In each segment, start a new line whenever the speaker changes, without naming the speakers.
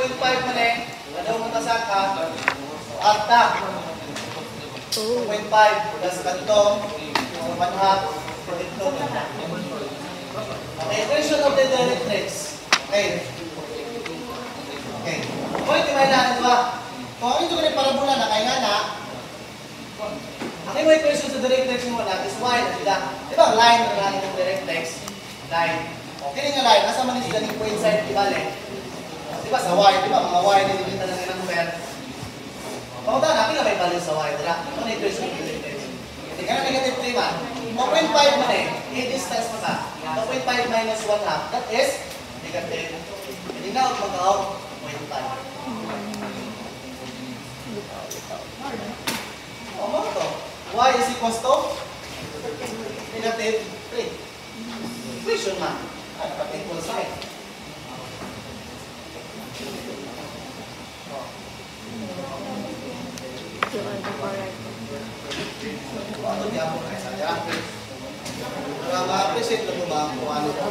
2.5 man eh. Ano mo tasaka? Alta. 2.5 plus kantong. 1/2. Okay, equation of the directrix. Okay. Okay. Point yung kailangan ito ba? Kung ito ka rin parabola na kaya nga na, ang imo equation sa directrix mo na is y na sila. Di ba line na lang yung directrix? Line. Okay nga line. Nasa man sila ni point side di bale. Di ba sa y, di ba mga y na dito lang ng number. Pamunta na, pila may value sa y, dira. Ito na equation ng directrix. Hindi ka na negative 3 man. 2.5 man eh. A-distance mo ka. 2.5 minus 1/2. That is negative. Hindi na ako mag-out 0.5. O, mo ito. Y is equals to negative 3. Equation man. Ano pa equal sign?
You are the correct.
Ano niya po kayo sa dyan? Para ma-appreciate na po ba kung ano po?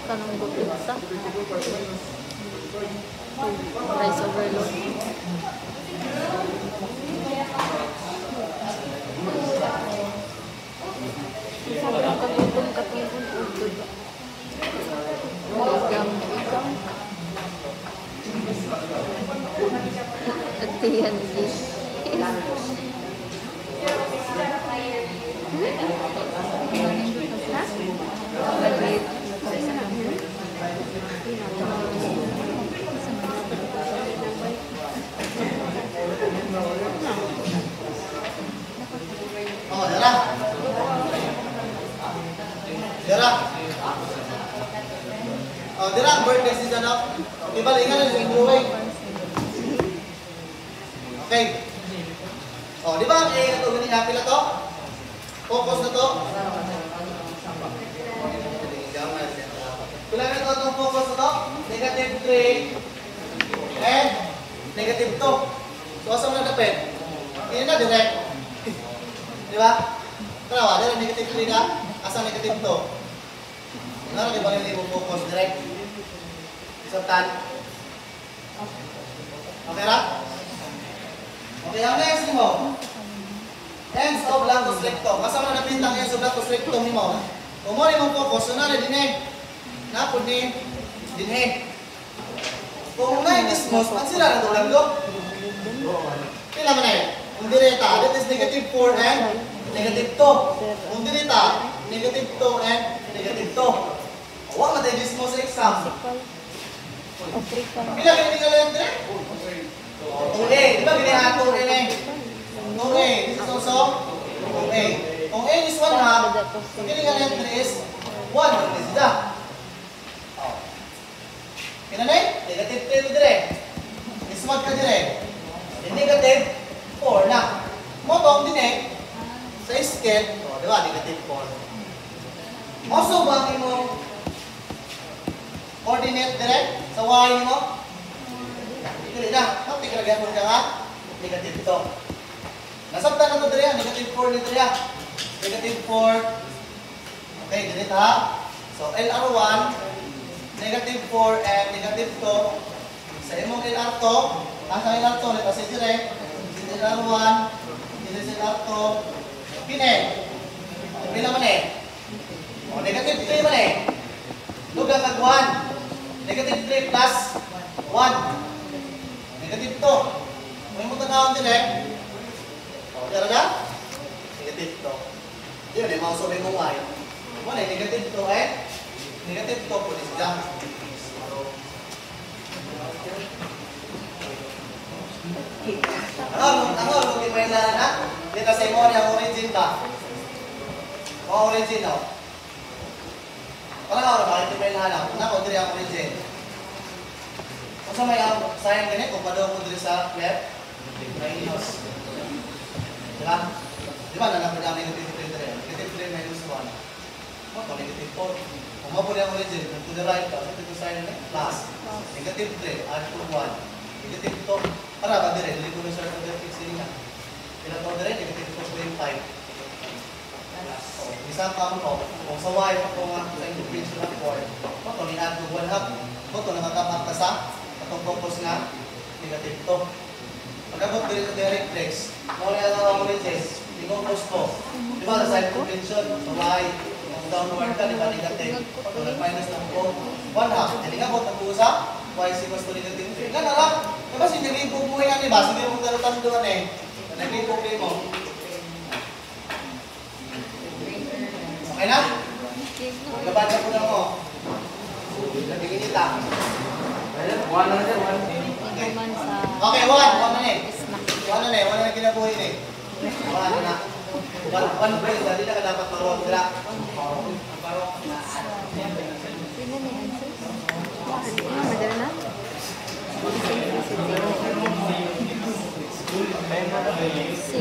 Kanang gupita. Rice overload. Katutong utod. Ikam. At yan din.
Oh, dara. Dara. Oh, dara birthday season up. Okay, balingan yung drawing. Okay. Oh, di ba ang A na to ganyan happy na to? Focus na to. Kailangan ito itong focus na to. Negative 3 and negative 2. So, asam na dapit? Hindi na direct. Di ba? Tarawa, dahil negative 3 na, asang negative 2. Ano di ba hindi mo focus direct? Isang tan. Okay ra? Okay, ang next mo. Ends of lacus rectum. Kasama na napintang ends of lacus rectum mo. Kung mo rin mong focus, so na din eh. Napod ni din eh. Kung na i-dismos, ang sila na tulad ko? Pila man eh. Kung direta, that is negative 4 and negative 2. Kung direta, negative 2 and negative 2. Huwag na tayo dismos sa exam. Pila kayo tinggal lang dire? 2A. Di ba ginihan 2A na eh? 2A. This is also 2A. Kung A is 1/2, kung tinggal lang dire is 1. This is that. Kina na eh? Negative 3 dire. Ismag ka dire. Negative 4 na. Motong din eh. Sa scale, di ba? Negative 4. Also, bakit mo coordinate dire sa y mo? Dili na. Kapag ikalagyan mo ka nga, negative 2. Nasabta na ito dire, negative 4 dito dire. Negative 4. Okay, dito ha. So, LR1, negative 4 and negative 2. Sa imong LR2, asa LR2, ito si dire. LR1, dito si LR2. Pine. Pila man eh. O, negative 3 man eh. Lugang kag 1. Negative 3 plus 1. Negative 2. Kung yung tanawang din eh. O, dara na? Negative 2. Yun eh, mausapin mo y. Wala eh, negative 2 eh. Negative 2 po din siya. Ano, di ba yung na? Dito sa imo ang origin ba? O origin o. Parang ako, bakit di ba yung nahanap? Ano ko, diri ang origin. Kung sa may sign ganit, kung padaw ko diri sa left, minus. Diba? Diba, nanapin ang negative 3 diri. Negative 3 minus 1. Ano, negative 4. Kung mapuli ang origin, to the right ka, ito sign na plus. Negative 3, add to 1. Negative 2. Para ba dire, hindi ko na siya nag-fix niya. lang kamo ko, kung sa y pa ko nga sa integration ng 4, ito ni-add to 1 half, ito nakakapat ka sa itong focus nga, negative 2. Pagkabot din sa direct flex, mawala na ang origins, i-focus ko. Di ba, sa integration, sa y, kung downward ka, di ba, negative. Ito nag-minus ng 1 half. Hindi nga po, nag-uusap, y is equals to negative 3. Ganun lang. Diba, sinilipog mo yan, di ba? Sige mo talutan doon eh. Nilipog mo. Okay na? Laban ka po na mo. Nabigin kita.
One na din, one.
Okay.
Naman sa
Okay, one na eh.
snack.
One na kinabuhi eh. One na. One brain, dali na ka dapat maroon sila.
Sino ni answer? Madala na? Simplicity. Si